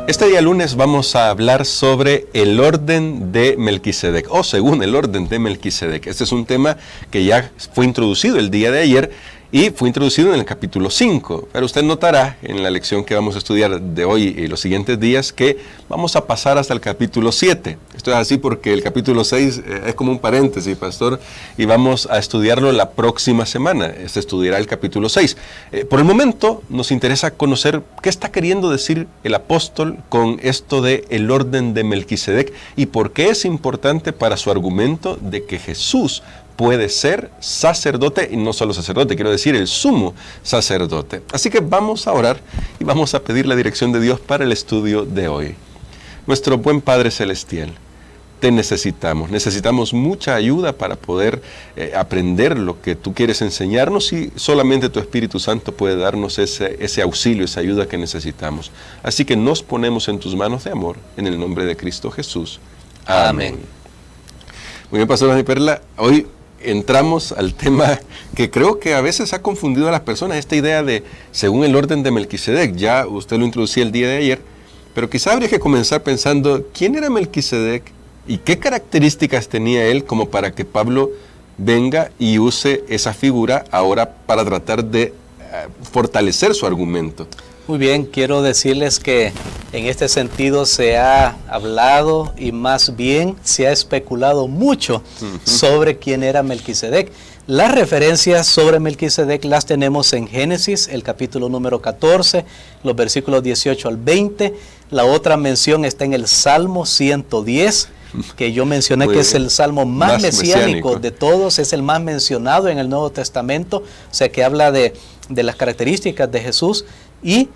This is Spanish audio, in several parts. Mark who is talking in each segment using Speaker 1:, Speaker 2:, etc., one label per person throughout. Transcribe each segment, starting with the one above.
Speaker 1: Este día lunes vamos a hablar sobre el orden de Melquisedec, o según el orden de Melquisedec. Este es un tema que ya fue introducido el día de ayer y fue introducido en el capítulo 5. Pero usted notará en la lección que vamos a estudiar de hoy y los siguientes días que vamos a pasar hasta el capítulo 7. Esto es así porque el capítulo 6 es como un paréntesis, pastor, y vamos a estudiarlo la próxima semana. Se estudiará el capítulo 6. Por el momento nos interesa conocer qué está queriendo decir el apóstol con esto de el orden de Melquisedec y por qué es importante para su argumento de que Jesús puede ser sacerdote, y no solo sacerdote, quiero decir el sumo sacerdote. Así que vamos a orar y vamos a pedir la dirección de Dios para el estudio de hoy. Nuestro buen Padre Celestial, te necesitamos mucha ayuda para poder aprender lo que tú quieres enseñarnos y solamente tu Espíritu Santo puede darnos ese auxilio, esa ayuda que necesitamos. Así que nos ponemos en tus manos de amor, en el nombre de Cristo Jesús. Amén. Muy bien, Pastor Dani Perla, hoy entramos al tema que creo que a veces ha confundido a las personas, esta idea de según el orden de Melquisedec. Ya usted lo introducía el día de ayer, pero quizá habría que comenzar pensando quién era Melquisedec y qué características tenía él como para que Pablo venga y use esa figura ahora para tratar de fortalecer su argumento.
Speaker 2: Muy bien, quiero decirles que en este sentido se ha hablado y más bien se ha especulado mucho sobre quién era Melquisedec. Las referencias sobre Melquisedec las tenemos en Génesis, el capítulo número 14, los versículos 18 al 20. La otra mención está en el Salmo 110, que yo mencioné que es el salmo más mesiánico de todos, es el más mencionado en el Nuevo Testamento, o sea que habla de las características de Jesús. Y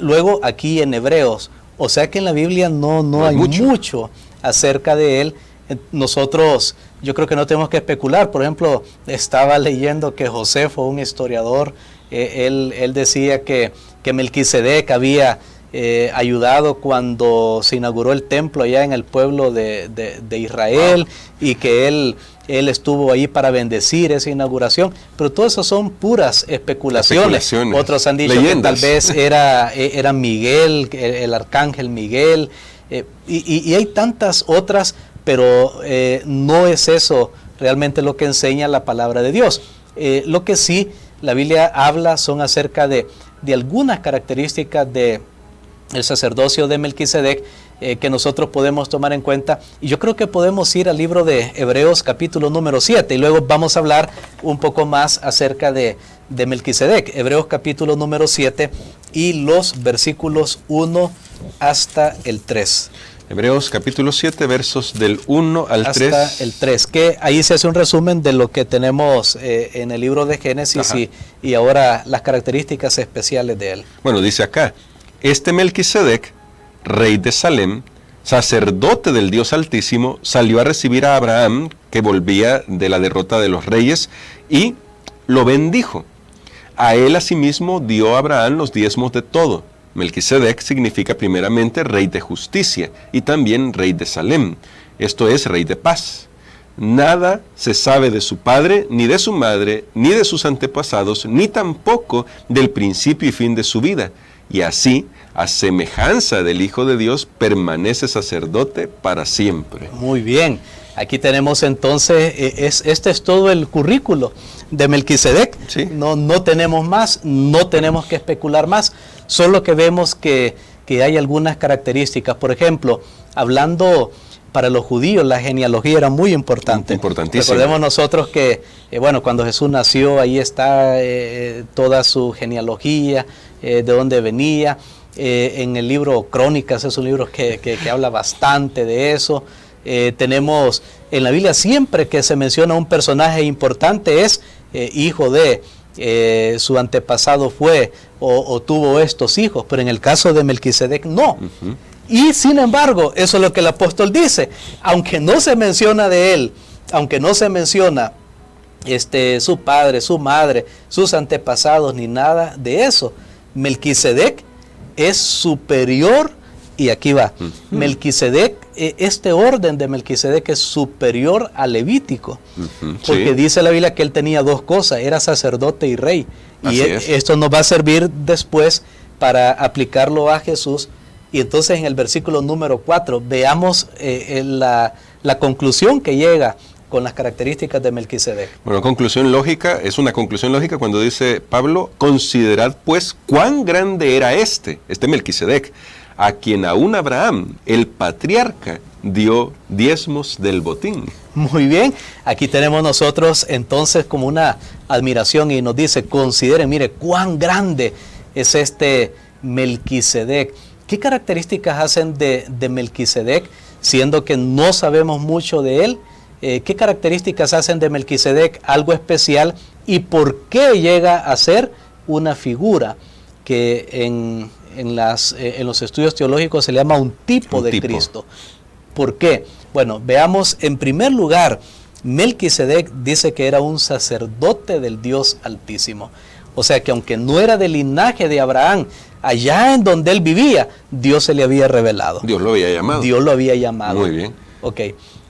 Speaker 2: luego aquí en Hebreos, o sea que en la Biblia no hay mucho acerca de él. Nosotros, yo creo que no tenemos que especular. Por ejemplo, estaba leyendo que Josefo, un historiador, él decía que Melquisedec había ayudado cuando se inauguró el templo allá en el pueblo de Israel, y que él estuvo ahí para bendecir esa inauguración, pero todo eso son puras especulaciones. Otros han dicho leyendas, que tal vez era Miguel, el arcángel Miguel, y hay tantas otras, pero no es eso realmente lo que enseña la palabra de Dios. Lo que sí la Biblia habla son acerca de algunas características de el sacerdocio de Melquisedec que nosotros podemos tomar en cuenta, y yo creo que podemos ir al libro de Hebreos capítulo número 7 y luego vamos a hablar un poco más acerca de Melquisedec. Hebreos capítulo número 7 y los versículos 1 hasta el 3.
Speaker 1: Hebreos capítulo 7, versos del 1 al 3. Hasta
Speaker 2: el 3, que ahí se hace un resumen de lo que tenemos en el libro de Génesis y ahora las características especiales de él.
Speaker 1: Bueno, dice acá: este Melquisedec, rey de Salem, sacerdote del Dios Altísimo, salió a recibir a Abraham, que volvía de la derrota de los reyes, y lo bendijo. A él asimismo dio Abraham los diezmos de todo. Melquisedec significa primeramente rey de justicia y también rey de Salem, esto es, rey de paz. Nada se sabe de su padre, ni de su madre, ni de sus antepasados, ni tampoco del principio y fin de su vida. Y así, a semejanza del Hijo de Dios, permanece sacerdote para siempre.
Speaker 2: Muy bien. Aquí tenemos entonces, este es todo el currículo de Melquisedec. Sí. No tenemos más, no tenemos que especular más. Solo que vemos que hay algunas características. Por ejemplo, hablando para los judíos, la genealogía era muy importante.
Speaker 1: Importantísimo.
Speaker 2: Recordemos nosotros que, cuando Jesús nació, ahí está toda su genealogía, de dónde venía. En el libro Crónicas es un libro que habla bastante de eso. Tenemos en la Biblia, siempre que se menciona un personaje importante es hijo de, su antepasado fue o tuvo estos hijos, pero en el caso de Melquisedec no. Y sin embargo, eso es lo que el apóstol dice, aunque no se menciona de él, aunque no se menciona su padre, su madre, sus antepasados, ni nada de eso, Melquisedec es superior, y aquí va, Melquisedec, este orden de Melquisedec es superior al Levítico, porque dice la Biblia que él tenía dos cosas, era sacerdote y rey, y esto nos va a servir después para aplicarlo a Jesús, Y entonces en el versículo número 4 veamos la conclusión que llega con las características de Melquisedec.
Speaker 1: Bueno, conclusión lógica, es una conclusión lógica cuando dice Pablo, considerad pues cuán grande era este Melquisedec, a quien aún Abraham, el patriarca, dio diezmos del botín.
Speaker 2: Muy bien, aquí tenemos nosotros entonces como una admiración y nos dice, consideren, mire, cuán grande es este Melquisedec. ¿Qué características hacen de Melquisedec, siendo que no sabemos mucho de él? ¿Qué características hacen de Melquisedec algo especial y por qué llega a ser una figura que en los estudios teológicos se le llama un tipo de Cristo? ¿Por qué? Bueno, veamos en primer lugar, Melquisedec dice que era un sacerdote del Dios Altísimo. O sea que aunque no era del linaje de Abraham, allá en donde él vivía, Dios se le había revelado.
Speaker 1: Dios lo había llamado.
Speaker 2: Dios lo había llamado.
Speaker 1: Muy bien.
Speaker 2: Ok.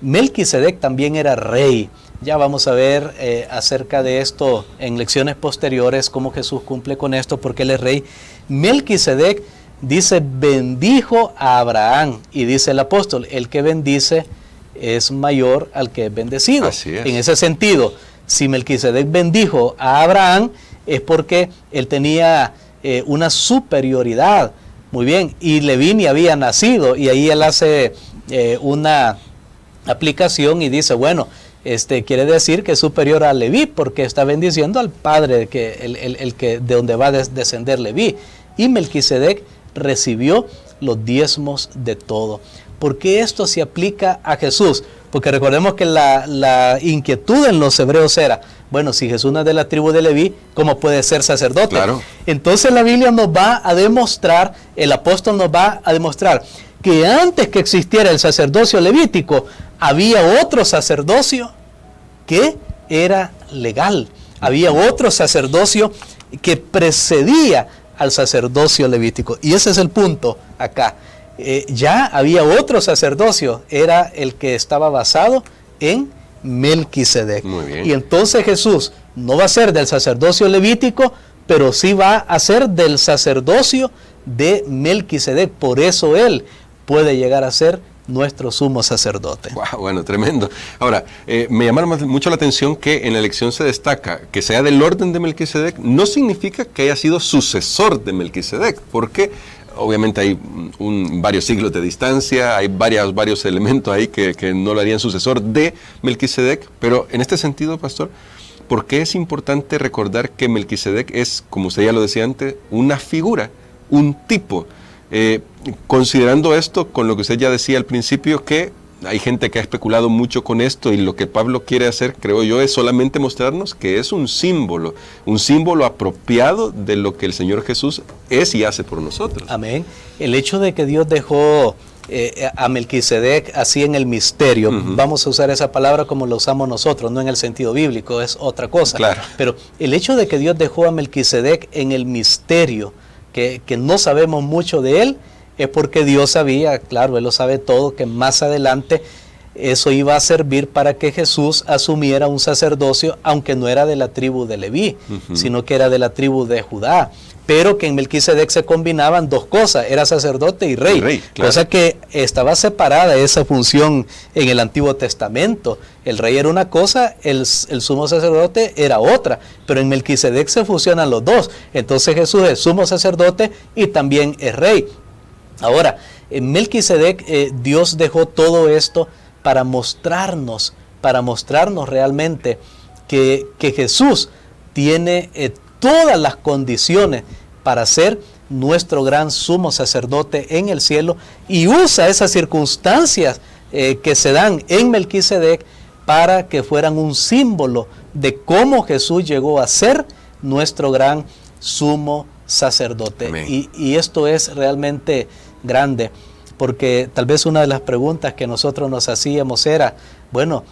Speaker 2: Melquisedec también era rey. Ya vamos a ver acerca de esto en lecciones posteriores, cómo Jesús cumple con esto, porque él es rey. Melquisedec dice, bendijo a Abraham. Y dice el apóstol, el que bendice es mayor al que es bendecido.
Speaker 1: Así es.
Speaker 2: En ese sentido, si Melquisedec bendijo a Abraham, es porque él tenía una superioridad. Muy bien, y Leví ni había nacido, y ahí él hace una aplicación y dice, bueno, quiere decir que es superior a Leví, porque está bendiciendo al padre, el que de donde va a descender Leví. Y Melquisedec recibió los diezmos de todo. ¿Por qué esto se aplica a Jesús? Porque recordemos que la inquietud en los hebreos era, bueno, si Jesús no es de la tribu de Leví, ¿cómo puede ser sacerdote?
Speaker 1: Claro.
Speaker 2: Entonces la Biblia nos va a demostrar, el apóstol nos va a demostrar, que antes que existiera el sacerdocio levítico, había otro sacerdocio que era legal. Había otro sacerdocio que precedía al sacerdocio levítico. Y ese es el punto acá. Ya había otro sacerdocio, era el que estaba basado en Melquisedec.
Speaker 1: Muy bien.
Speaker 2: Y entonces Jesús no va a ser del sacerdocio levítico, pero sí va a ser del sacerdocio de Melquisedec. Por eso él puede llegar a ser nuestro sumo sacerdote.
Speaker 1: Wow, bueno, tremendo. Ahora, me llama mucho la atención que en la elección se destaca que sea del orden de Melquisedec, no significa que haya sido sucesor de Melquisedec, porque obviamente hay varios siglos de distancia, hay varios elementos ahí que no lo harían sucesor de Melquisedec, pero en este sentido, pastor, ¿por qué es importante recordar que Melquisedec es, como usted ya lo decía antes, una figura, un tipo? Considerando esto, con lo que usted ya decía al principio, que hay gente que ha especulado mucho con esto y lo que Pablo quiere hacer, creo yo, es solamente mostrarnos que es un símbolo apropiado de lo que el Señor Jesús es y hace por nosotros.
Speaker 2: Amén. El hecho de que Dios dejó a Melquisedec así en el misterio, vamos a usar esa palabra como la usamos nosotros, no en el sentido bíblico, es otra cosa.
Speaker 1: Claro.
Speaker 2: Pero el hecho de que Dios dejó a Melquisedec en el misterio, que no sabemos mucho de él, es porque Dios sabía, claro, Él lo sabe todo, que más adelante eso iba a servir para que Jesús asumiera un sacerdocio, aunque no era de la tribu de Leví, sino que era de la tribu de Judá. Pero que en Melquisedec se combinaban dos cosas, era sacerdote y rey. Claro. Cosa que estaba separada esa función en el Antiguo Testamento. El rey era una cosa, el sumo sacerdote era otra, pero en Melquisedec se fusionan los dos. Entonces Jesús es sumo sacerdote y también es rey. Ahora, en Melquisedec Dios dejó todo esto para mostrarnos realmente que Jesús tiene todas las condiciones para ser nuestro gran sumo sacerdote en el cielo, y usa esas circunstancias que se dan en Melquisedec para que fueran un símbolo de cómo Jesús llegó a ser nuestro gran sumo sacerdote. Y esto es realmente grande, porque tal vez una de las preguntas que nosotros nos hacíamos era, bueno,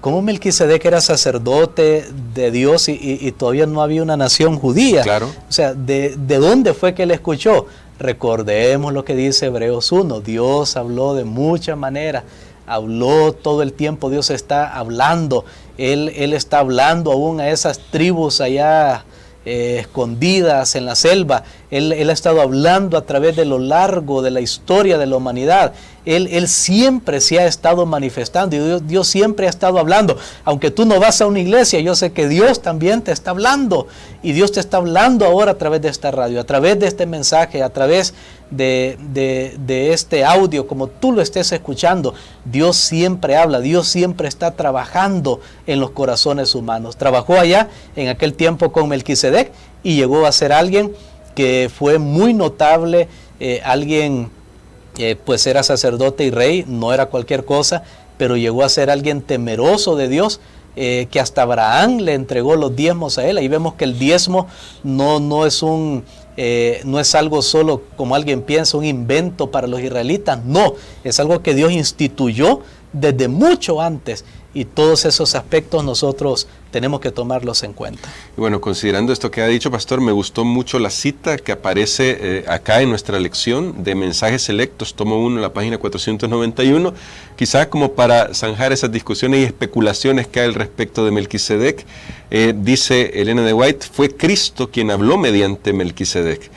Speaker 2: ¿cómo Melquisedec era sacerdote de Dios y todavía no había una nación judía?
Speaker 1: Claro.
Speaker 2: O sea, ¿de dónde fue que él escuchó? Recordemos lo que dice Hebreos 1, Dios habló de muchas maneras, habló todo el tiempo, Dios está hablando, Él está hablando aún a esas tribus allá escondidas en la selva. Él ha estado hablando a través de lo largo de la historia de la humanidad. Él siempre se ha estado manifestando y Dios siempre ha estado hablando. Aunque tú no vas a una iglesia, yo sé que Dios también te está hablando. Y Dios te está hablando ahora a través de esta radio, a través de este mensaje, a través de este audio, como tú lo estés escuchando. Dios siempre habla, Dios siempre está trabajando en los corazones humanos. Trabajó allá en aquel tiempo con Melquisedec y llegó a ser alguien que fue muy notable, alguien pues era sacerdote y rey, no era cualquier cosa, pero llegó a ser alguien temeroso de Dios, que hasta Abraham le entregó los diezmos a él. Ahí vemos que el diezmo no es algo solo, como alguien piensa, un invento para los israelitas. No, es algo que Dios instituyó desde mucho antes, y todos esos aspectos nosotros tenemos que tomarlos en cuenta.
Speaker 1: Y bueno, considerando esto que ha dicho, pastor, me gustó mucho la cita que aparece acá en nuestra lección de Mensajes Selectos, tomo 1, la página 491, quizás como para zanjar esas discusiones y especulaciones que hay al respecto de Melquisedec. Dice Elena de White: fue Cristo quien habló mediante Melquisedec,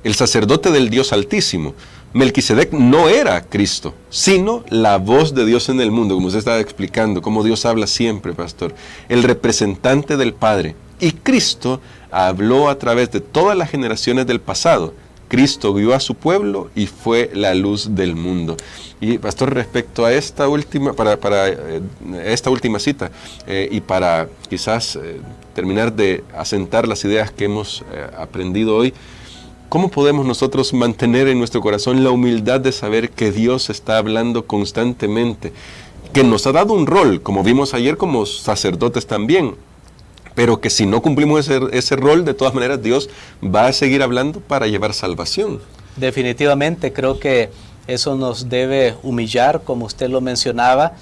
Speaker 1: el sacerdote del Dios Altísimo. Melquisedec no era Cristo, sino la voz de Dios en el mundo, como usted estaba explicando, como Dios habla siempre, pastor, el representante del Padre. Y Cristo habló a través de todas las generaciones del pasado. Cristo guió a su pueblo y fue la luz del mundo. Y pastor, respecto a esta última, para esta última cita, y para quizás terminar de asentar las ideas que hemos aprendido hoy, ¿cómo podemos nosotros mantener en nuestro corazón la humildad de saber que Dios está hablando constantemente, que nos ha dado un rol, como vimos ayer, como sacerdotes también, pero que si no cumplimos ese rol, de todas maneras Dios va a seguir hablando para llevar salvación?
Speaker 2: Definitivamente creo que eso nos debe humillar, como usted lo mencionaba,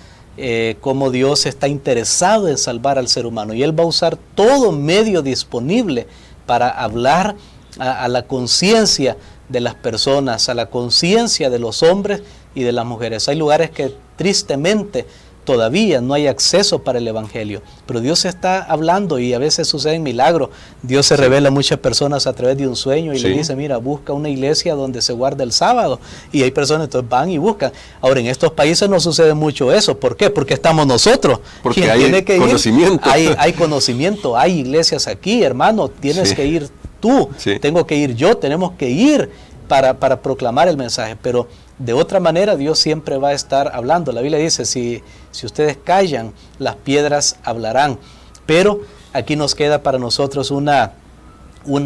Speaker 2: cómo Dios está interesado en salvar al ser humano, y Él va a usar todo medio disponible para hablar a la conciencia de las personas, a la conciencia de los hombres y de las mujeres. Hay lugares que tristemente todavía no hay acceso para el evangelio, pero Dios está hablando y a veces suceden milagros. Dios se revela a muchas personas a través de un sueño y le dice: mira, busca una iglesia donde se guarda el sábado, y hay personas entonces van y buscan. Ahora, en estos países no sucede mucho eso. ¿Por qué? Porque estamos nosotros.
Speaker 1: Porque hay conocimiento.
Speaker 2: Hay conocimiento, hay iglesias aquí, hermano, tienes que ir tú, tengo que ir yo, tenemos que ir para proclamar el mensaje, pero de otra manera Dios siempre va a estar hablando. La Biblia dice: si ustedes callan, las piedras hablarán. Pero aquí nos queda para nosotros una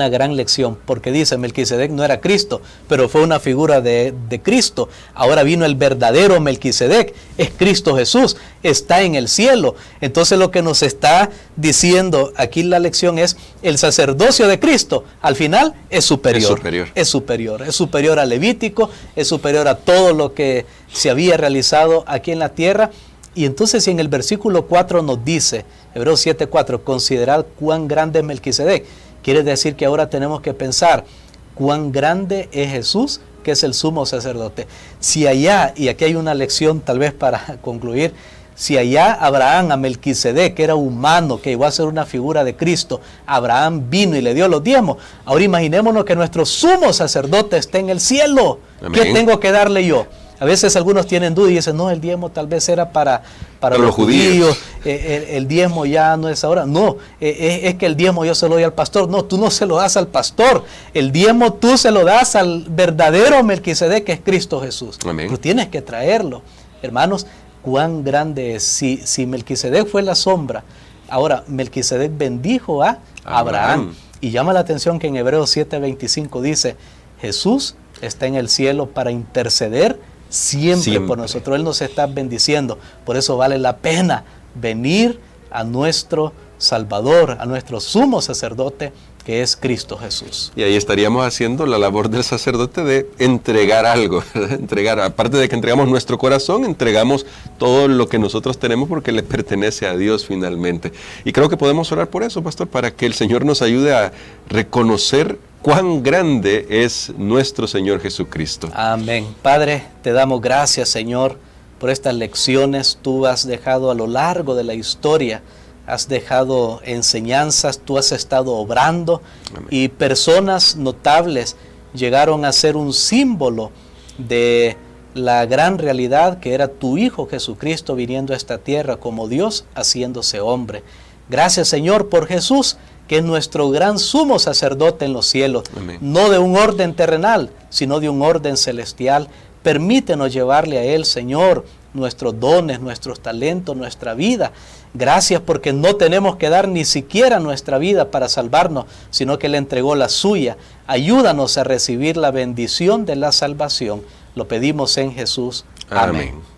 Speaker 2: gran lección, porque dice: Melquisedec no era Cristo, pero fue una figura de Cristo. Ahora vino el verdadero Melquisedec, es Cristo Jesús, está en el cielo. Entonces lo que nos está diciendo aquí la lección es: el sacerdocio de Cristo al final es superior. Es superior al Levítico, es superior a todo lo que se había realizado aquí en la tierra. Y entonces, si en el versículo 4 nos dice, Hebreos 7:4, considerad cuán grande es Melquisedec, quiere decir que ahora tenemos que pensar cuán grande es Jesús, que es el sumo sacerdote. Si allá, y aquí hay una lección tal vez para concluir, si allá Abraham a Melquisedec, que era humano, que iba a ser una figura de Cristo, Abraham vino y le dio los diezmos, ahora imaginémonos que nuestro sumo sacerdote está en el cielo. Amén. ¿Qué tengo que darle yo? A veces algunos tienen dudas y dicen: no, el diezmo tal vez era para los judíos, el diezmo ya no es ahora. No, es que el diezmo yo se lo doy al pastor. No, tú no se lo das al pastor. El diezmo tú se lo das al verdadero Melquisedec, que es Cristo Jesús. Amén. Tú tienes que traerlo. Hermanos, cuán grande es. Si Melquisedec fue la sombra, ahora Melquisedec bendijo a Abraham. Y llama la atención que en Hebreos 7:25 dice: Jesús está en el cielo para interceder siempre por nosotros. Él nos está bendiciendo. Por eso vale la pena venir a nuestro Salvador, a nuestro sumo sacerdote, que es Cristo Jesús.
Speaker 1: Y ahí estaríamos haciendo la labor del sacerdote de entregar algo, entregar, aparte de que entregamos nuestro corazón, entregamos todo lo que nosotros tenemos, porque le pertenece a Dios finalmente. Y creo que podemos orar por eso, pastor, para que el Señor nos ayude a reconocer cuán grande es nuestro Señor Jesucristo.
Speaker 2: Amén. Padre, te damos gracias, Señor, por estas lecciones tú has dejado a lo largo de la historia has dejado enseñanzas, tú has estado obrando.
Speaker 1: Amén.
Speaker 2: Y personas notables llegaron a ser un símbolo de la gran realidad que era tu Hijo Jesucristo viniendo a esta tierra como Dios haciéndose hombre. Gracias, Señor, por Jesús, que es nuestro gran sumo sacerdote en los cielos.
Speaker 1: Amén.
Speaker 2: No de un orden terrenal, sino de un orden celestial. Permítenos llevarle a Él, Señor, nuestros dones, nuestros talentos, nuestra vida. Gracias porque no tenemos que dar ni siquiera nuestra vida para salvarnos, sino que Él entregó la suya. Ayúdanos a recibir la bendición de la salvación. Lo pedimos en Jesús. Amén.
Speaker 1: Amén.